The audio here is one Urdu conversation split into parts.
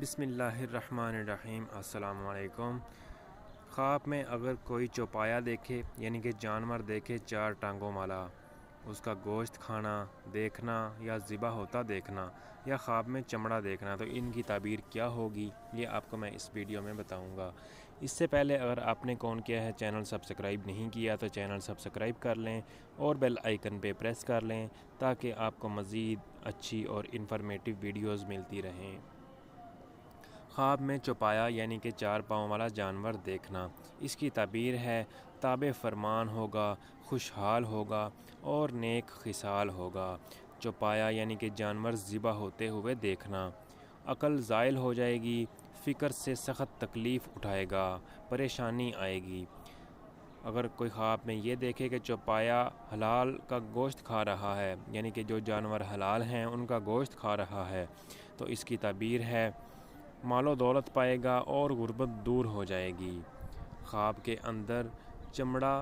بسم اللہ الرحمن الرحیم۔ السلام علیکم۔ خواب میں اگر کوئی چوپایا دیکھے یعنی کہ جانور دیکھے چار ٹانگوں والا، اس کا گوشت کھانا دیکھنا یا ذبح ہوتا دیکھنا یا خواب میں چمڑا دیکھنا، تو ان کی تعبیر کیا ہوگی یہ آپ کو میں اس ویڈیو میں بتاؤں گا۔ اس سے پہلے اگر آپ نے کون کیا ہے چینل سبسکرائب نہیں کیا تو چینل سبسکرائب کر لیں اور بیل آئیکن پہ پریس کر لیں تاکہ آپ کو مزید اچھی اور انفارمیٹیو ویڈیوز ملتی رہیں۔ خواب میں چوپایا یعنی کہ چار پاؤں والا جانور دیکھنا، اس کی تعبیر ہے تابع فرمان ہوگا، خوشحال ہوگا اور نیک خصال ہوگا۔ چوپایا یعنی کہ جانور ذبح ہوتے ہوئے دیکھنا، عقل زائل ہو جائے گی، فکر سے سخت تکلیف اٹھائے گا، پریشانی آئے گی۔ اگر کوئی خواب میں یہ دیکھے کہ چوپایا حلال کا گوشت کھا رہا ہے یعنی کہ جو جانور حلال ہیں ان کا گوشت کھا رہا ہے، تو اس کی تعبیر ہے مال و دولت پائے گا اور غربت دور ہو جائے گی۔ خواب کے اندر چمڑا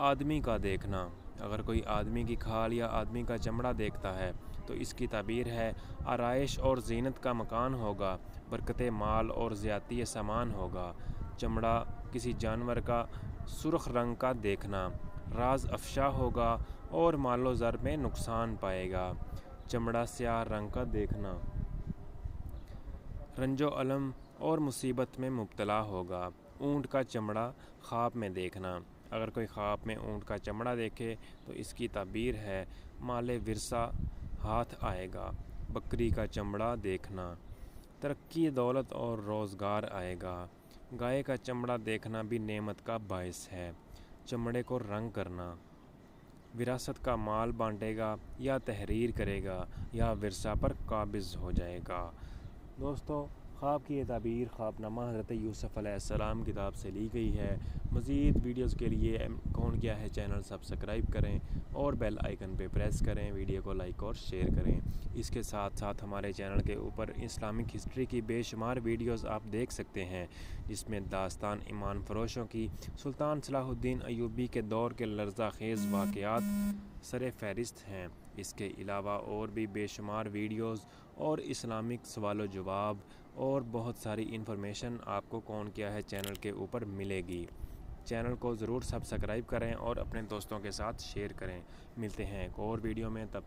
آدمی کا دیکھنا، اگر کوئی آدمی کی کھال یا آدمی کا چمڑا دیکھتا ہے تو اس کی تعبیر ہے آرائش اور زینت کا مکان ہوگا، برکت مال اور زیادتی سامان ہوگا۔ چمڑا کسی جانور کا سرخ رنگ کا دیکھنا، راز افشا ہوگا اور مال و زر میں نقصان پائے گا۔ چمڑا سیاہ رنگ کا دیکھنا، رنج و الم اور مصیبت میں مبتلا ہوگا۔ اونٹ کا چمڑا خواب میں دیکھنا، اگر کوئی خواب میں اونٹ کا چمڑا دیکھے تو اس کی تعبیر ہے مال ورثہ ہاتھ آئے گا۔ بکری کا چمڑا دیکھنا، ترقی دولت اور روزگار آئے گا۔ گائے کا چمڑا دیکھنا بھی نعمت کا باعث ہے۔ چمڑے کو رنگ کرنا، وراثت کا مال بانٹے گا یا تحریر کرے گا یا ورثہ پر قابض ہو جائے گا۔ دوستو، خواب کی یہ تعبیر خواب نامہ حضرت یوسف علیہ السلام کتاب سے لی گئی ہے۔ مزید ویڈیوز کے لیے کون کیا ہے چینل سبسکرائب کریں اور بیل آئیکن پہ پریس کریں، ویڈیو کو لائک اور شیئر کریں۔ اس کے ساتھ ساتھ ہمارے چینل کے اوپر اسلامک ہسٹری کی بے شمار ویڈیوز آپ دیکھ سکتے ہیں، جس میں داستان ایمان فروشوں کی، سلطان صلاح الدین ایوبی کے دور کے لرزہ خیز واقعات سر فہرست ہیں۔ اس کے علاوہ اور بھی بے شمار ویڈیوز اور اسلامک سوال و جواب اور بہت ساری انفارمیشن آپ کو کون کیا ہے چینل کے اوپر ملے گی۔ چینل کو ضرور سبسکرائب کریں اور اپنے دوستوں کے ساتھ شیئر کریں۔ ملتے ہیں ایک اور ویڈیو میں، تب